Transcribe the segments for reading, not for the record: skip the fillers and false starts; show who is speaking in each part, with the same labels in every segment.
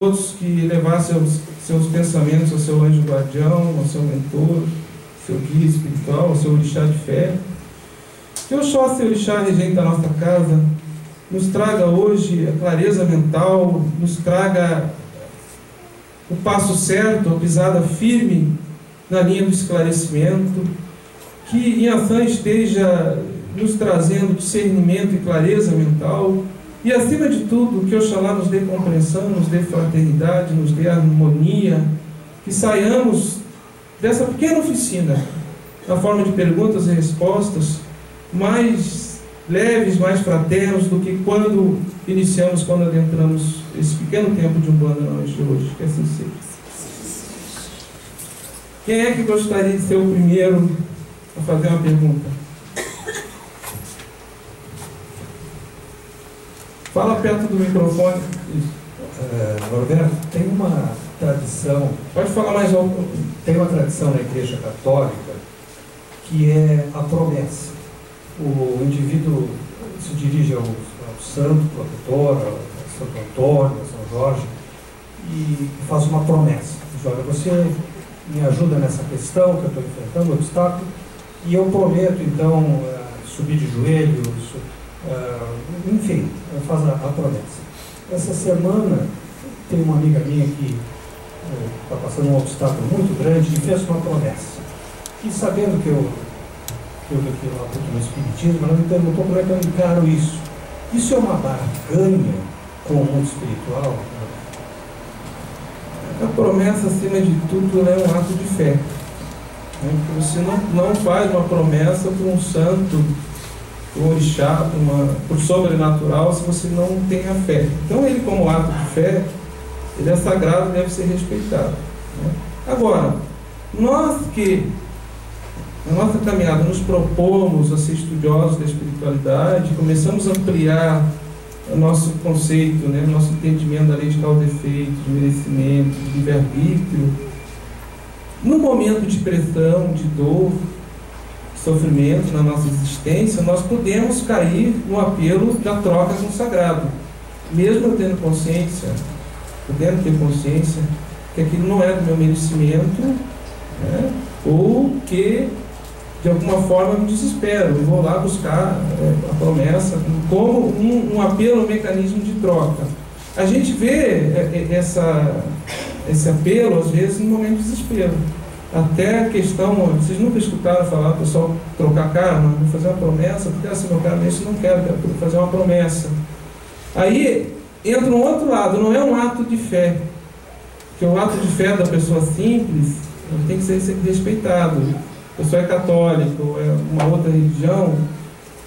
Speaker 1: todos que levassem seus pensamentos ao seu anjo guardião, ao seu mentor, seu guia espiritual, ao seu orixá de fé. Que Oxóssi orixá regente da nossa casa nos traga hoje a clareza mental, nos traga o passo certo, a pisada firme na linha do esclarecimento, que em ação esteja nos trazendo discernimento e clareza mental, e acima de tudo, que Oxalá nos dê compreensão, nos dê fraternidade, nos dê harmonia, que saiamos dessa pequena oficina, na forma de perguntas e respostas, mais leves, mais fraternos do que quando iniciamos, quando adentramos esse pequeno tempo de Umbanda na noite de hoje. Que assim seja. Quem é que gostaria de ser o primeiro a fazer uma pergunta? Fala perto do microfone.
Speaker 2: Norberto, tem uma tradição...
Speaker 1: Pode falar mais alto.
Speaker 2: Tem uma tradição na Igreja Católica que é a promessa. O indivíduo se dirige ao santo protetor, ao Santo Antônio, ao São Jorge, e faz uma promessa. Diz: olha, você me ajuda nessa questão que eu estou enfrentando, o obstáculo, e eu prometo, então, subir de joelhos, enfim, faz a promessa. Essa semana tem uma amiga minha que está passando um obstáculo muito grande e fez uma promessa. E sabendo que eu aponto no Espiritismo, ela me perguntou como é que eu encaro isso. Isso é uma barganha com o mundo espiritual?
Speaker 1: A promessa, acima de tudo, é um ato de fé. Você não faz uma promessa para um santo, para um orixá, por sobrenatural, se você não tem a fé. Então, ele, como ato de fé, ele é sagrado e deve ser respeitado. Agora, nós que, na nossa caminhada, nos propomos a ser estudiosos da espiritualidade, começamos a ampliar o nosso conceito, nosso entendimento da lei de causa e efeito, de merecimento, de livre-arbítrio. No momento de pressão, de dor, de sofrimento na nossa existência, nós podemos cair no apelo da troca com o sagrado. Mesmo eu tendo consciência, podendo ter consciência que aquilo não é do meu merecimento, ou que de alguma forma me desespero, eu vou lá buscar a promessa como um apelo, um mecanismo de troca. A gente vê esse apelo, às vezes, no momento de desespero. Até a questão, vocês nunca escutaram falar o pessoal trocar karma, vou fazer uma promessa, porque assim, meu karma, isso não quero fazer uma promessa. Aí entra um outro lado, não é um ato de fé, porque o ato de fé da pessoa simples tem que ser respeitado. A pessoa é católica ou é uma outra religião,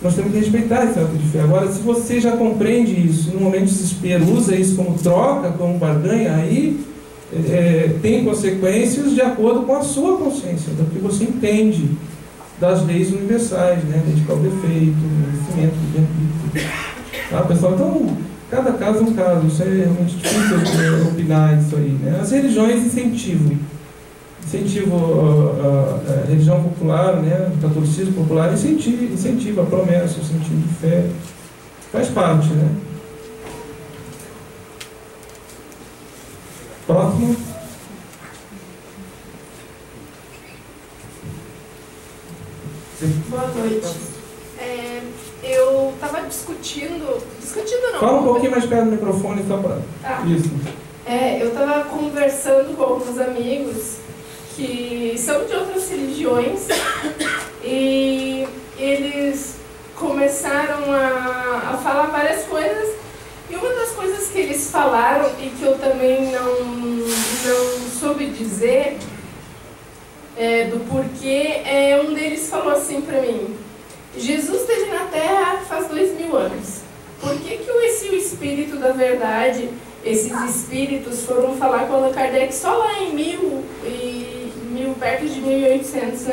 Speaker 1: nós temos que respeitar esse ato de fé. Agora, se você já compreende isso, no momento de desespero, usa isso como troca, como barganha, aí tem consequências de acordo com a sua consciência, do que você entende das leis universais, lei de causa e efeito, merecimento, livre-arbítrio. Tá, pessoal? Então, cada caso é um caso, isso é realmente difícil de opinar isso aí. As religiões incentivam a religião popular, o catolicismo popular incentiva a promessa, o sentido de fé, faz parte, Próximo.
Speaker 3: Boa noite. Eu estava discutindo não.
Speaker 1: Fala um pouquinho mais perto do microfone só para... Isso.
Speaker 3: Eu estava conversando com alguns amigos que são de outras religiões e eles começaram a falar várias coisas, e uma das coisas que eles falaram e que eu também não soube dizer do porquê, um deles falou assim para mim: Jesus esteve na Terra faz 2000 anos. Por que o Espírito da Verdade, esses espíritos foram falar com Allan Kardec só lá em perto de 1800,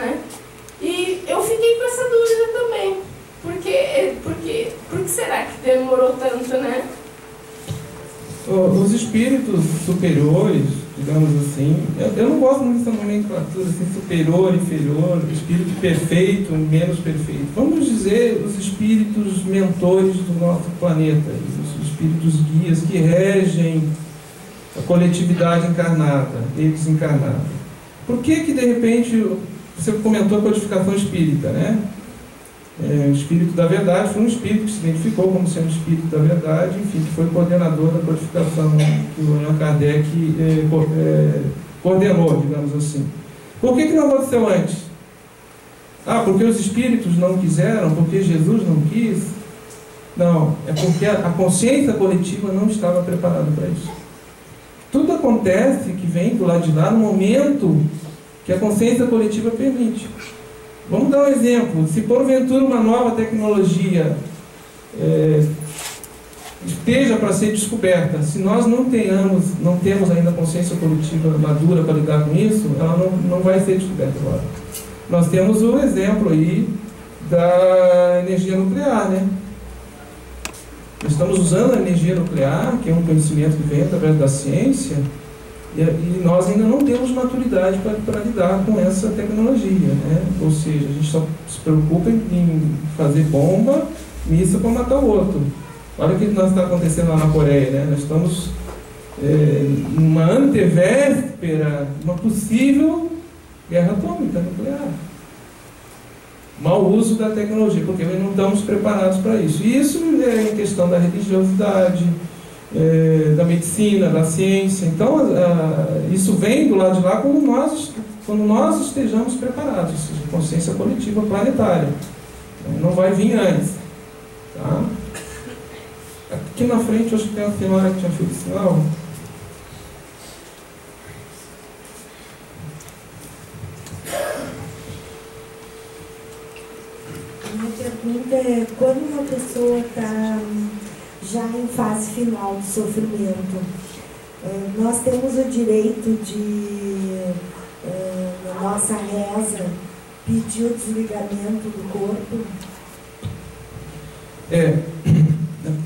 Speaker 3: E eu fiquei com essa dúvida também. Por que será que demorou tanto,
Speaker 1: Os espíritos superiores, digamos assim, eu não gosto muito dessa nomenclatura, assim, superior, inferior, espírito perfeito, menos perfeito. Vamos dizer os espíritos mentores do nosso planeta, os espíritos guias que regem a coletividade encarnada e desencarnada. Por que de repente, você comentou a codificação espírita, né? O espírito da verdade foi um espírito que se identificou como sendo espírito da verdade, enfim, que foi coordenador da codificação que o Allan Kardec coordenou, digamos assim. Por que não aconteceu antes? Porque os espíritos não quiseram, porque Jesus não quis? Não, é porque a consciência coletiva não estava preparada para isso. Tudo acontece que vem do lado de lá no momento que a consciência coletiva permite. Vamos dar um exemplo. Se porventura uma nova tecnologia esteja para ser descoberta, se nós não temos ainda consciência coletiva madura para lidar com isso, ela não vai ser descoberta agora. Nós temos o exemplo aí da energia nuclear, né? Nós estamos usando a energia nuclear, que é um conhecimento que vem através da ciência, e nós ainda não temos maturidade para lidar com essa tecnologia, né? Ou seja, a gente só se preocupa em fazer bomba, missa para matar o outro. Olha o que está acontecendo lá na Coreia, né? Nós estamos numa antevéspera de uma possível guerra atômica nuclear. Mau uso da tecnologia, porque nós não estamos preparados para isso. E isso é em questão da religiosidade, da medicina, da ciência. Então, isso vem do lado de lá quando nós estejamos preparados, ou seja, consciência coletiva planetária. Não vai vir antes. Tá? Aqui na frente, acho que tem uma senhora que tinha feito sinal.
Speaker 4: Minha pergunta é, quando uma pessoa está já em fase final do sofrimento, nós temos o direito de, na nossa reza, pedir o desligamento do corpo?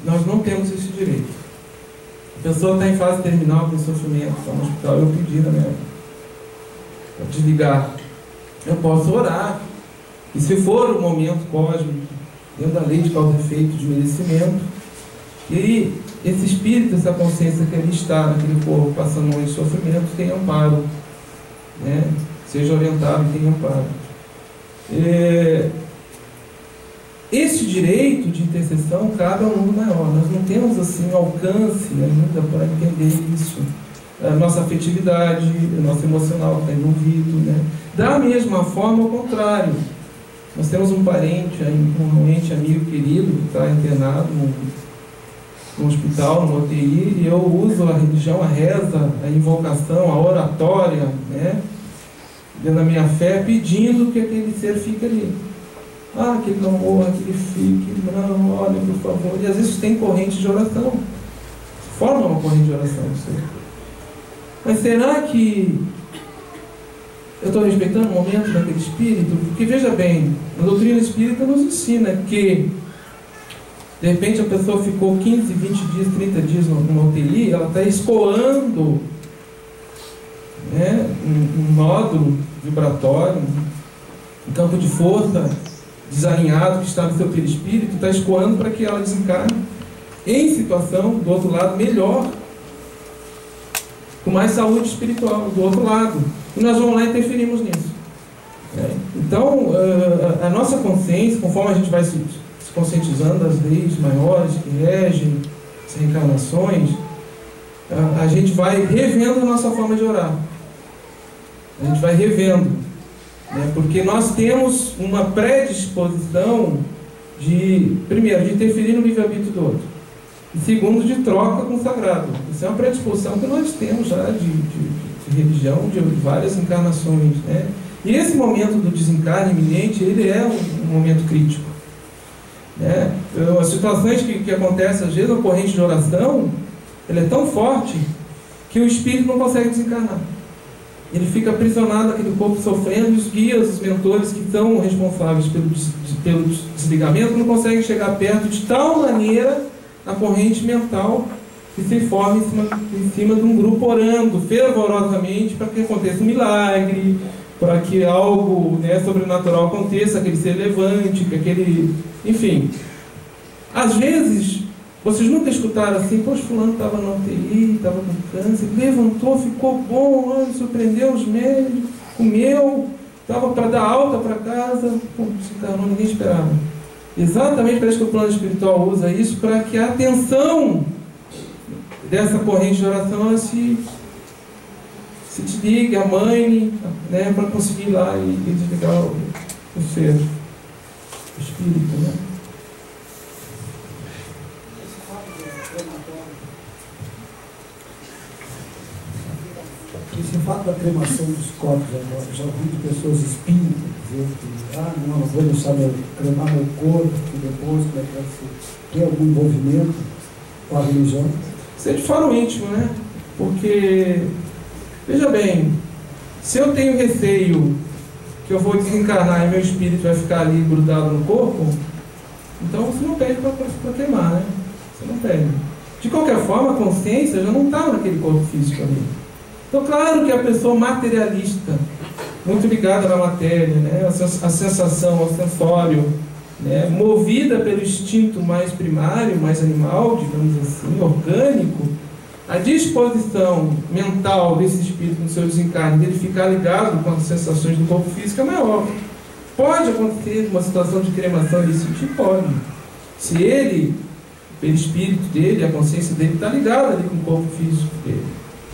Speaker 1: Nós não temos esse direito. A pessoa está em fase terminal com sofrimento, está no hospital, eu pedi na minha para desligar. Eu posso orar. E se for o momento cósmico, dentro da lei de causa e efeito, de merecimento, e esse espírito, essa consciência que ali está, naquele corpo, passando um sofrimento, tem amparo, né? Seja orientado e tenha amparo. Esse direito de intercessão cabe ao mundo maior. Nós não temos assim alcance ainda para entender isso. A nossa afetividade, o nosso emocional está envolvido, né? Da mesma forma, ao contrário. Nós temos um parente, um ente amigo querido que está internado no hospital, no UTI, e eu uso a religião, a reza, a invocação, a oratória, né? Dentro da minha fé, pedindo que aquele ser fique ali. Que ele não morra, que ele fique, não, olha, por favor. E às vezes tem corrente de oração. Forma uma corrente de oração, não sei. Mas será que eu estou respeitando o momento daquele espírito? Porque veja bem, a doutrina espírita nos ensina que de repente a pessoa ficou 15, 20 dias, 30 dias numa UTI, ela está escoando, né, um nódulo vibratório, um campo de força desalinhado que está no seu perispírito, está escoando para que ela desencarne em situação, do outro lado, melhor, com mais saúde espiritual, do outro lado. E nós vamos lá e interferimos nisso. Então, a nossa consciência, conforme a gente vai se conscientizando das leis maiores que regem as reencarnações, a gente vai revendo a nossa forma de orar. A gente vai revendo. Porque nós temos uma predisposição primeiro, de interferir no livre-arbítrio do outro. E segundo, de troca com o sagrado. Isso é uma predisposição que nós temos já de religião, de várias encarnações, né? E esse momento do desencarne iminente, ele é um momento crítico, né? As situações que acontecem, às vezes, a corrente de oração, ela é tão forte que o espírito não consegue desencarnar. Ele fica aprisionado naquele corpo sofrendo, e os guias, os mentores que são responsáveis pelo desligamento não conseguem chegar perto de tal maneira a corrente mental que se forma em cima de um grupo orando fervorosamente para que aconteça um milagre, para que algo, né, sobrenatural aconteça, que ele se levante, que aquele... Enfim, às vezes Vocês nunca escutaram assim, poxa, fulano estava na UTI, estava com câncer, levantou, ficou bom, surpreendeu os médicos, comeu, estava para dar alta para casa, pô, se encarnou, ninguém esperava. Exatamente, parece que o plano espiritual usa isso para que a atenção dessa corrente de oração ela se desligue, amane, né, para conseguir ir lá e desligar o ser, o espírito, né?
Speaker 5: Esse fato da cremação dos corpos agora, já ouvi de pessoas espíritas dizer que, não vou deixar cremar meu corpo, que depois como é que vai ser? Tem algum envolvimento com a religião?
Speaker 1: Isso é de faro íntimo, né? Porque, veja bem, se eu tenho receio que eu vou desencarnar e meu espírito vai ficar ali grudado no corpo, então você não pede para queimar, né? Você não pede. De qualquer forma, a consciência já não está naquele corpo físico ali. Então, claro que a pessoa materialista, muito ligada na matéria, né? A sensação, ao sensório, né? Movida pelo instinto mais primário, mais animal, digamos assim, orgânico, a disposição mental desse espírito no seu desencarne, dele ficar ligado com as sensações do corpo físico é maior. Pode acontecer uma situação de cremação desse tipo? Pode. Se ele, pelo espírito dele, a consciência dele está ligada ali com o corpo físico dele.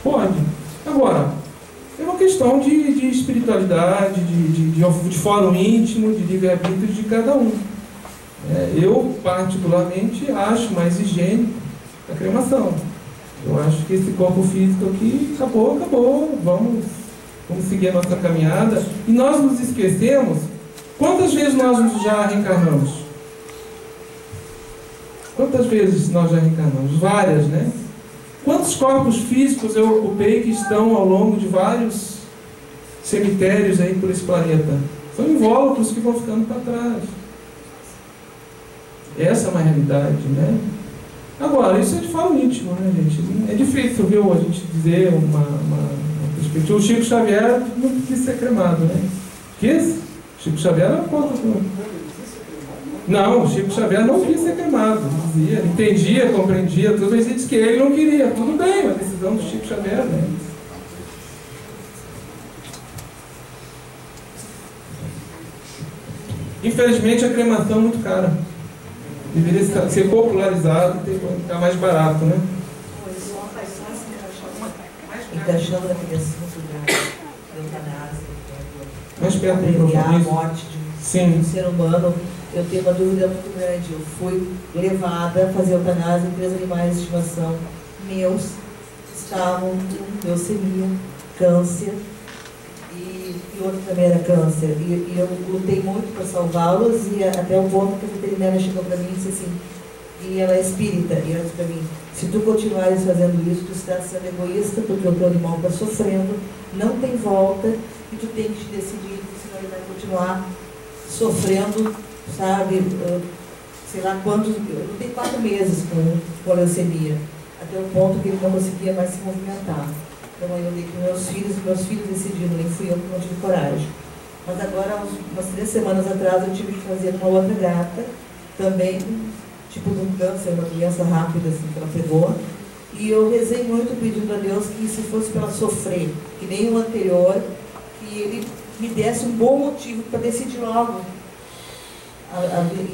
Speaker 1: Pode. Agora, é uma questão de espiritualidade, de fórum íntimo, de livre-arbítrio de cada um. Eu, particularmente, acho mais higiênico a cremação. Eu acho que esse corpo físico aqui acabou, vamos seguir a nossa caminhada. E nós nos esquecemos, quantas vezes nós já reencarnamos? Quantas vezes nós já reencarnamos? Várias, né? Quantos corpos físicos eu ocupei que estão ao longo de vários cemitérios aí por esse planeta? São invólucros que vão ficando para trás. Essa é uma realidade, né? Agora, isso é de falo íntimo, né, gente? É difícil, viu, a gente dizer uma perspectiva. O Chico Xavier não quis ser cremado, né? Quis? Chico Xavier era contra. Não, o Chico Xavier não quis ser cremado, dizia, entendia, compreendia, tudo, mas ele disse que ele não queria. Tudo bem, a decisão do Chico Xavier, né? Infelizmente, a cremação é muito cara. Deveria ser popularizado e ficar mais barato, né?
Speaker 6: Encaixando naquele assunto da eutanásia,
Speaker 1: mais perto do
Speaker 6: abreviar a
Speaker 1: microfone.
Speaker 6: morte de um ser humano, eu tenho uma dúvida muito grande. Eu fui levada a fazer eutanásia em 3 animais de estimação meus, estavam com leucemia, câncer, e outro também era câncer. E eu lutei muito para salvá-los, e até o ponto que a veterinária chegou para mim e disse assim, e ela é espírita, e ela disse para mim, se tu continuares fazendo isso, tu estás sendo egoísta, porque o teu animal está sofrendo, não tem volta, e tu tem que te decidir, senão ele vai continuar sofrendo, sabe, sei lá quantos, eu lutei 4 meses com a leucemia, até o ponto que ele não conseguia mais se movimentar. Então eu dei com meus filhos decidiram, nem fui eu que não tive coragem. Mas agora, umas 3 semanas atrás, eu tive que fazer uma outra gata, também, tipo de um câncer, uma doença rápida assim, que ela pegou. E eu rezei muito pedindo a Deus que se fosse para ela sofrer, que nem o anterior, que Ele me desse um bom motivo para decidir logo.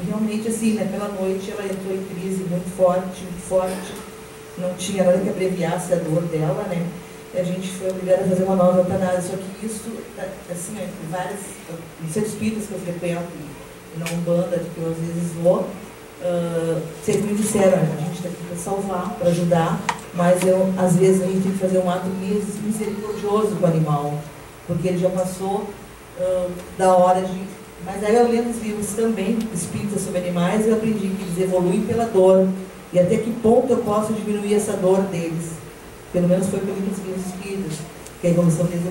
Speaker 6: Realmente, assim, naquela noite, ela entrou em crise muito forte, não tinha nada que abreviasse a dor dela, né? A gente foi obrigada a fazer uma nova eutanásia, só que isso, assim, várias centros espíritas que eu frequento, e na Umbanda, que eu às vezes vou, sempre me disseram, a gente está aqui para salvar, para ajudar, mas às vezes a gente tem que fazer um ato misericordioso com o animal, porque ele já passou da hora de... Mas aí eu lendo os livros também, espíritas sobre animais, eu aprendi que eles evoluem pela dor, e até que ponto eu posso diminuir essa dor deles. Pelo menos foi pelo livros espíritas, que a evolução deles...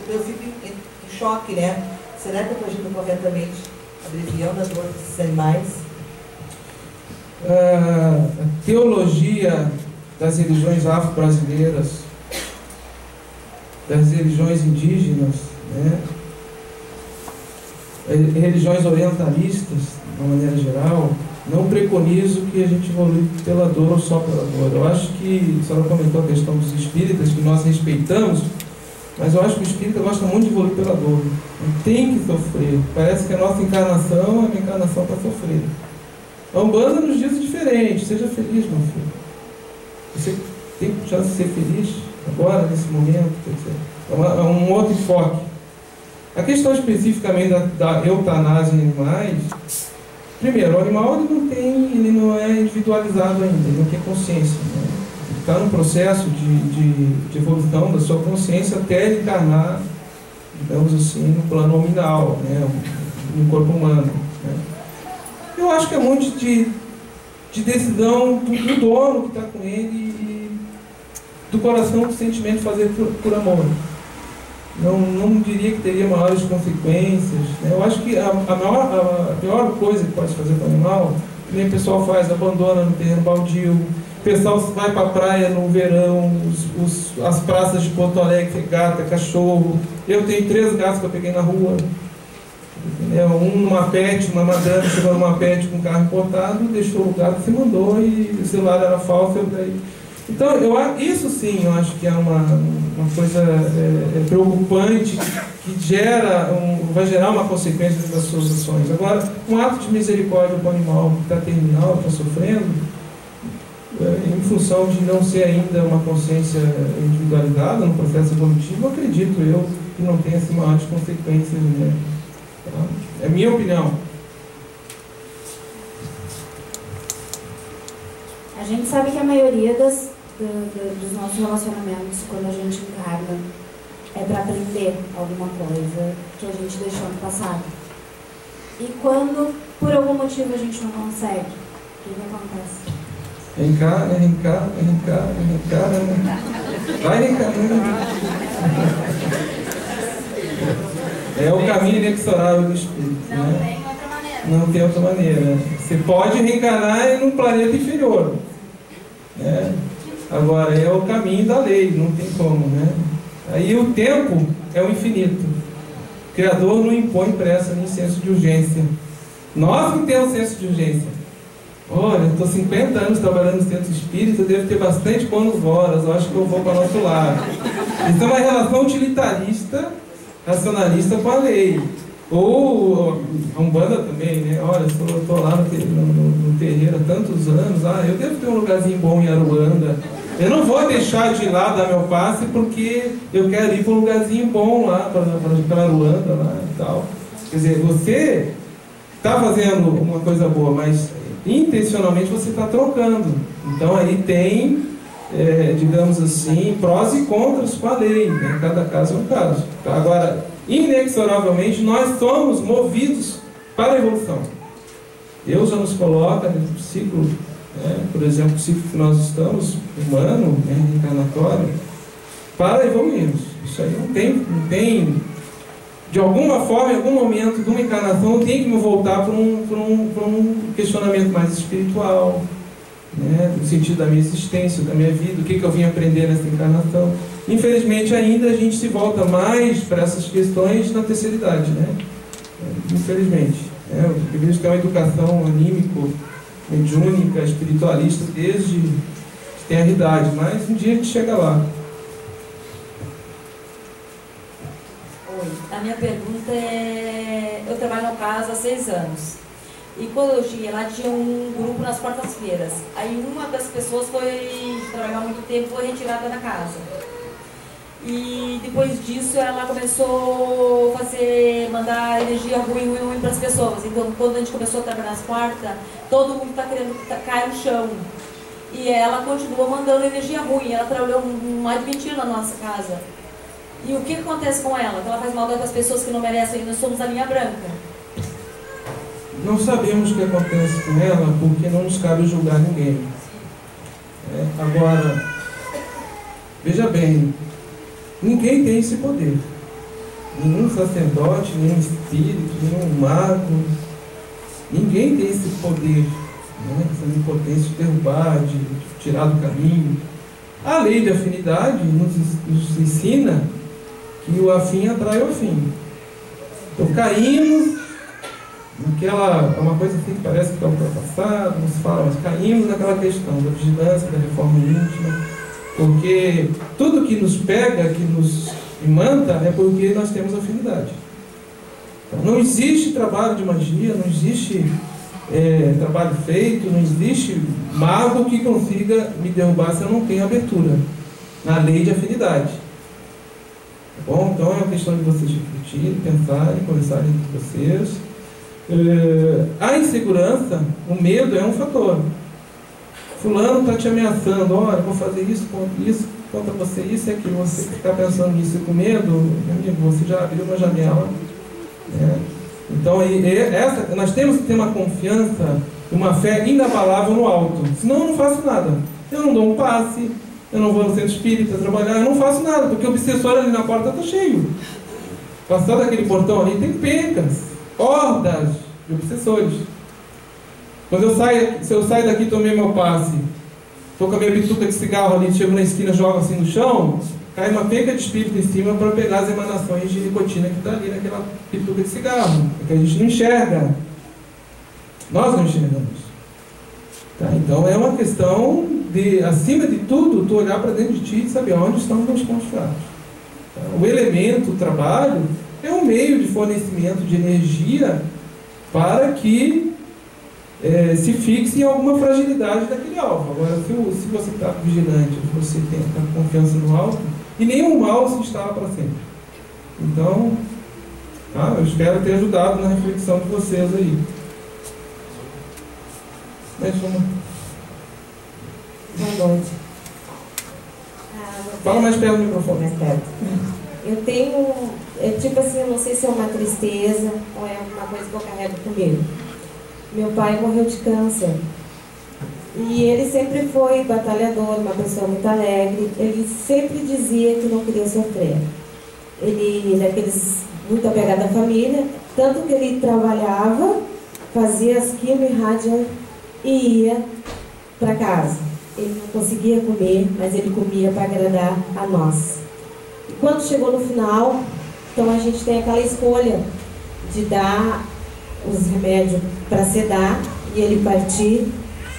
Speaker 6: Eu fico em choque, né? Será que eu estou agindo corretamente, abreviando a dor desses animais?
Speaker 1: A teologia das religiões afro-brasileiras, das religiões indígenas, né? Religiões orientalistas, de uma maneira geral, não preconizo que a gente evolui pela dor ou só pela dor. Eu acho que, a senhora comentou a questão dos espíritas, que nós respeitamos, mas eu acho que o espírita gosta muito de evoluir pela dor. Não tem que sofrer. Parece que a nossa encarnação é uma encarnação para sofrer. A Umbanda nos diz diferente. Seja feliz, meu filho. Você tem chance de ser feliz agora, nesse momento. É um outro enfoque. A questão especificamente da eutanásia em animais, primeiro, o animal ele não é individualizado ainda, ele não tem consciência, né? Ele está no processo de evolução da sua consciência até ele encarnar, digamos assim, no plano nominal, né? No corpo humano, né? Eu acho que é muito de decisão do dono que está com ele e do coração, do sentimento de fazer por amor. Não diria que teria maiores consequências, né? Eu acho que a pior coisa que pode fazer para o animal, que nem o pessoal faz, abandona no terreno baldio, o pessoal vai para a praia no verão, as praças de Porto Alegre, gata, cachorro. Eu tenho 3 gatos que eu peguei na rua, um numa pet, uma madame chegou numa pet com um carro importado, deixou o gato, se mandou e o celular era falso, Então, isso sim, eu acho que é uma coisa preocupante, que vai gerar uma consequência das suas ações. Agora, um ato de misericórdia para o animal que está terminal, está sofrendo, em função de não ser ainda uma consciência individualizada no processo evolutivo, acredito eu que não tenha assim, maiores consequências, né? É a minha opinião.
Speaker 7: A gente sabe que a maioria dos nossos relacionamentos, quando a gente encarna, é para aprender alguma coisa que a gente deixou no passado. E quando, por algum motivo, a gente não consegue, o que acontece?
Speaker 1: Reencarna. Vai reencarnando. É o caminho inexorável do espírito.
Speaker 7: Não
Speaker 1: né?
Speaker 7: tem outra maneira.
Speaker 1: Não tem outra maneira. Você pode reencarnar num planeta inferior. Né? Agora, é o caminho da lei, não tem como, né? Aí o tempo é o infinito. O Criador não impõe pressa nem senso de urgência. Nós não temos senso de urgência. Olha, eu estou 50 anos trabalhando no centro espírita, eu devo ter bastante bônus horas, eu acho que eu vou para o nosso lado. Isso é uma relação utilitarista, racionalista com a lei. Ou a Umbanda também, né? Olha, eu estou lá no terreiro há tantos anos, eu devo ter um lugarzinho bom em Aruanda. Eu não vou deixar de ir lá dar meu passe porque eu quero ir para um lugarzinho bom lá, para Aruanda lá e tal. Quer dizer, você está fazendo uma coisa boa, mas intencionalmente você está trocando. Então aí tem, digamos assim, prós e contras com a lei, né? Cada caso é um caso. Agora, inexoravelmente, nós somos movidos para a evolução. Deus já nos coloca no ciclo, por exemplo, o ciclo que nós estamos, humano, reencarnatório, para evoluirmos. Isso aí não tem de alguma forma, em algum momento de uma encarnação, eu tenho que me voltar para um questionamento mais espiritual, né? No sentido da minha existência, da minha vida, o que eu vim aprender nessa encarnação. Infelizmente, ainda a gente se volta mais para essas questões na terceira idade, né? Infelizmente. Eu acredito que é uma educação anímico, mediúnica, espiritualista, desde que tem a idade, mas um dia a gente chega lá.
Speaker 8: A minha pergunta é... Eu trabalho no CAS há 6 anos. E quando eu cheguei lá, tinha um grupo nas quartas-feiras. Aí uma das pessoas foi trabalhar muito tempo, foi retirada da casa. E depois disso ela começou a mandar energia ruim para as pessoas. Então quando a gente começou a trabalhar nas quartas, todo mundo está querendo cair no chão. E ela continua mandando energia ruim. Ela trabalhou mais de 20 anos na nossa casa. E o que acontece com ela? Que ela faz maldade para as pessoas que não merecem, nós somos a linha branca.
Speaker 1: Não sabemos o que acontece com ela porque não nos cabe julgar ninguém. Agora, veja bem, ninguém tem esse poder. Nenhum sacerdote, nenhum espírito, nenhum mago. Ninguém tem esse poder, essa onipotência de derrubar, de tirar do caminho. A lei de afinidade nos ensina que o afim atrai o afim. Então caímos, é uma coisa assim que parece que está ultrapassada, não se fala, mas caímos naquela questão da vigilância, da reforma íntima, porque tudo que nos pega, que nos imanta, é porque nós temos afinidade. Então, não existe trabalho de magia, não existe trabalho feito, não existe mago que consiga me derrubar se eu não tenho abertura na lei de afinidade. Tá bom? Então é uma questão de vocês refletirem, pensarem, conversarem entre vocês. A insegurança, o medo é um fator. Fulano está te ameaçando, olha, vou fazer isso contra você, isso e aquilo. Você ficar pensando nisso com medo, meu amigo, você já abriu uma janela. Então nós temos que ter uma confiança, uma fé inabalável no alto. Senão eu não faço nada. Eu não dou um passe, eu não vou no centro espírita trabalhar, eu não faço nada, porque o obsessor ali na porta está cheio. Passando aquele portão ali tem pencas, hordas de obsessores. Se eu saio daqui, tomei meu passe, estou com a minha bituca de cigarro ali, chego na esquina, jogo assim no chão, cai uma penca de espírito em cima para pegar as emanações de nicotina que está ali naquela bituca de cigarro, que a gente não enxerga. Nós não enxergamos. Tá? Então é uma questão de, acima de tudo, tu olhar para dentro de ti e saber onde estão os meus pontos fracos. Tá? O elemento, o trabalho, é um meio de fornecimento de energia para que se fixe em alguma fragilidade daquele alvo. Agora, se você está vigilante, se você tem confiança no alto, e nenhum mal se instala para sempre. Então, eu espero ter ajudado na reflexão de vocês aí.
Speaker 9: Boa noite.
Speaker 1: Fala mais perto do microfone.
Speaker 9: Mais perto. Eu tenho, tipo assim, eu não sei se é uma tristeza ou é alguma coisa que eu carrego comigo. Meu pai morreu de câncer. E ele sempre foi batalhador, uma pessoa muito alegre. Ele sempre dizia que não queria sofrer. Ele, daqueles muito apegado à família, tanto que ele trabalhava, fazia as quimio e rádio e ia para casa. Ele não conseguia comer, mas ele comia para agradar a nós. E quando chegou no final, então a gente tem aquela escolha de dar os remédios para sedar e ele partir,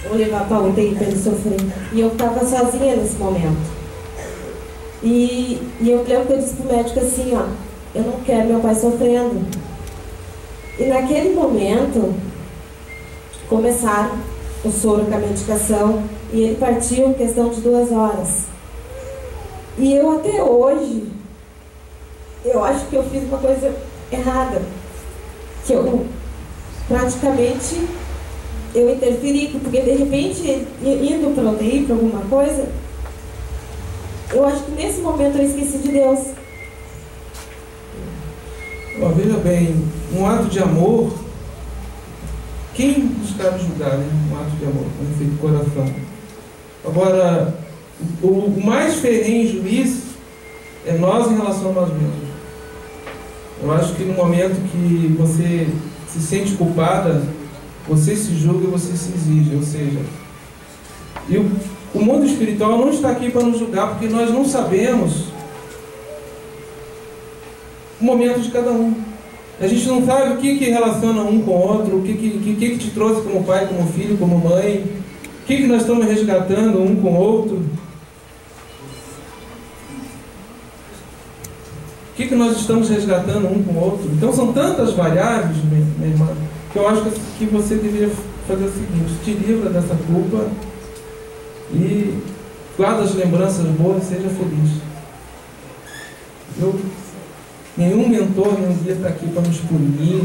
Speaker 9: ou levar para o UTI para ele sofrer. E eu estava sozinha nesse momento. E eu lembro que eu disse para o médico assim, eu não quero meu pai sofrendo. E naquele momento, começaram o soro com a medicação e ele partiu em questão de 2 horas. E eu até hoje, eu acho que eu fiz uma coisa errada. Que eu praticamente eu interferi, porque de repente, indo para o UTI, para alguma coisa, eu acho que nesse momento eu esqueci de Deus.
Speaker 1: Veja bem, um ato de amor, quem nos cabe julgar, né? Um ato de amor, com esse coração. Agora, o mais ferrenho juiz é nós em relação a nós mesmos. Eu acho que no momento que você se sente culpada, você se julga e você se exige, ou seja, o mundo espiritual não está aqui para nos julgar, porque nós não sabemos o momento de cada um. A gente não sabe o que relaciona um com o outro, o que te trouxe como pai, como filho, como mãe, o que nós estamos resgatando um com o outro, o que nós estamos resgatando um com o outro. Então são tantas variáveis, minha irmã, que eu acho que você deveria fazer o seguinte: te livra dessa culpa e guarda as lembranças boas e seja feliz. Nenhum mentor, nenhum guia está aqui para nos punir,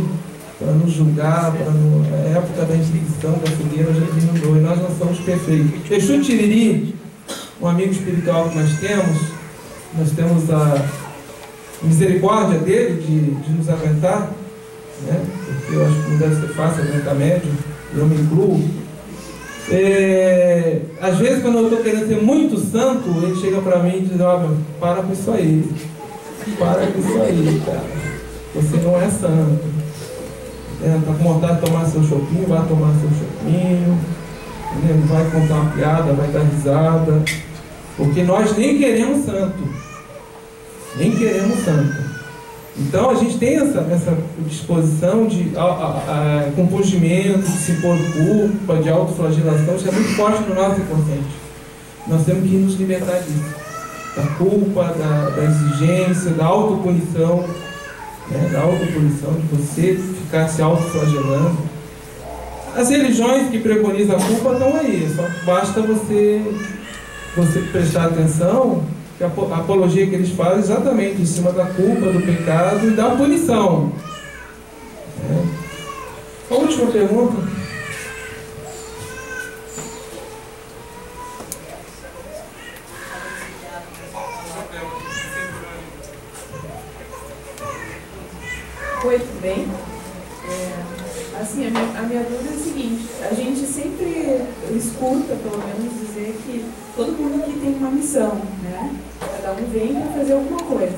Speaker 1: para nos julgar, a época da inscrição, da fogueira já terminou e nós não somos perfeitos. Exu Tiriri, um amigo espiritual que nós temos a misericórdia dele de nos aguentar, né? Porque eu acho que não deve ser fácil aguentar médium, eu me incluo. Às vezes, quando eu estou querendo ser muito santo, ele chega para mim e diz: para com isso aí. Para com isso aí, cara. Você não é santo. Está com vontade de tomar seu chopinho, vai tomar seu chopinho. Vai contar uma piada, vai dar risada. Porque nós nem queremos santo. Nem queremos santo. Então a gente tem essa disposição de compungimento, de se pôr culpa, de autoflagelação, isso é muito forte no nosso inconsciente. Nós temos que nos libertar disso, da culpa, da exigência, da autopunição, né? Da autopunição, de você ficar se autoflagelando. As religiões que preconizam a culpa estão aí, só basta você prestar atenção. A apologia que eles fazem exatamente em cima da culpa, do pecado e da punição. A última pergunta.
Speaker 3: Oi, tudo bem? Assim, a minha dúvida é a seguinte: a gente sempre escuta, pelo menos, dizer que todo mundo aqui tem uma missão, né? Cada um vem para fazer alguma coisa.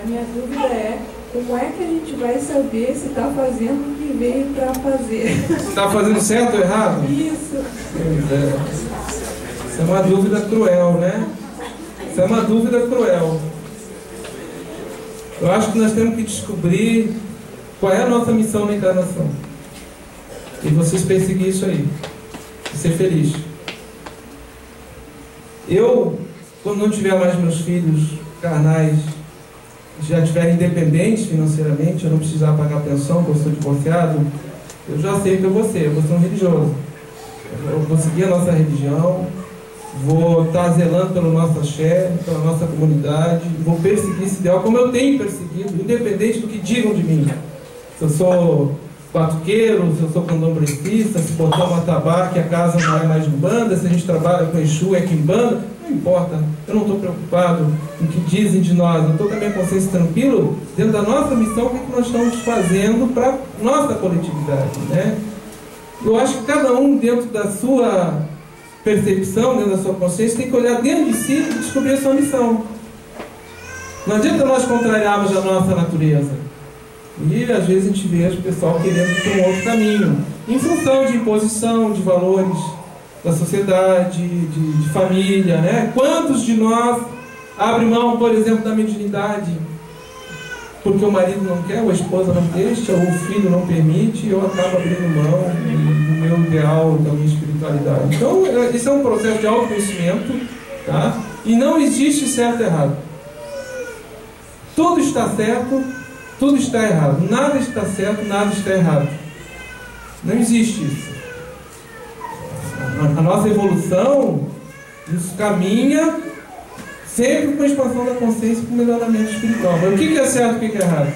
Speaker 3: A minha dúvida é: como é que a gente vai saber se está fazendo o que veio para fazer?
Speaker 1: Está fazendo certo ou errado?
Speaker 3: Isso.
Speaker 1: Isso é uma dúvida cruel, né? Isso é uma dúvida cruel. Eu acho que nós temos que descobrir qual é a nossa missão na encarnação. E vocês perseguir isso aí. E ser feliz. Eu, quando não tiver mais meus filhos carnais, já estiverem independentes financeiramente, eu não precisar pagar pensão, porque eu sou divorciado, eu já sei o que eu vou ser um religioso. Eu vou seguir a nossa religião, vou estar zelando pelo nosso axé, pela nossa comunidade, vou perseguir esse ideal como eu tenho perseguido, independente do que digam de mim. Se eu sou batuqueiro, se eu sou candomblessista, se botar uma tabaque, a casa não é mais de banda, se a gente trabalha com Exu, é quimbanda, não importa. Eu não estou preocupado com o que dizem de nós. Eu estou com a minha consciência tranquilo dentro da nossa missão, o que nós estamos fazendo para a nossa coletividade, né? Eu acho que cada um, dentro da sua percepção, dentro da sua consciência, tem que olhar dentro de si e descobrir a sua missão. Não adianta nós contrariarmos a nossa natureza. E às vezes a gente vê o pessoal querendo ir para um outro caminho, em função de imposição de valores da sociedade, de família, né? Quantos de nós abrem mão, por exemplo, da mediunidade porque o marido não quer, ou a esposa não deixa, ou o filho não permite, e eu acabo abrindo mão do meu ideal, da minha espiritualidade. Então, esse é um processo de autoconhecimento, tá? E não existe certo e errado. Tudo está certo, tudo está errado. Nada está certo, nada está errado. Não existe isso. A nossa evolução nos caminha sempre com a expansão da consciência e com o melhoramento espiritual. Mas o que é certo e o que é errado?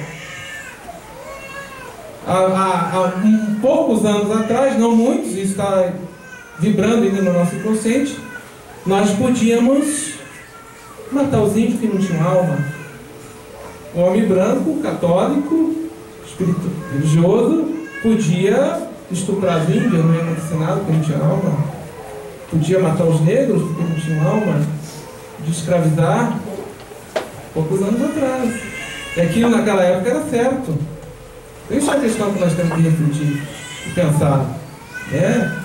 Speaker 1: Há poucos anos atrás, não muitos, isso está vibrando ainda no nosso inconsciente, nós podíamos matar os índios que não tinham alma. O homem branco, católico, religioso, podia estuprar as índias, não ia acontecer nada porque não tinha alma. Podia matar os negros porque não tinham alma. De escravizar, poucos anos atrás. E aquilo naquela época era certo. Isso é a questão que nós temos que refletir e pensar.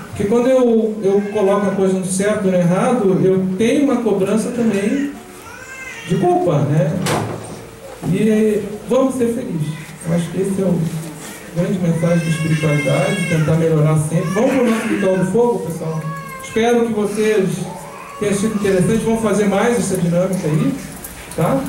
Speaker 1: Porque quando eu coloco a coisa no certo e no errado, eu tenho uma cobrança também de culpa, né? E vamos ser felizes. Eu acho que esse é o grande mensagem de espiritualidade, tentar melhorar sempre. Vamos para o nosso ritual do fogo, pessoal. Espero que vocês tenha sido interessante. Vamos fazer mais essa dinâmica aí, tá?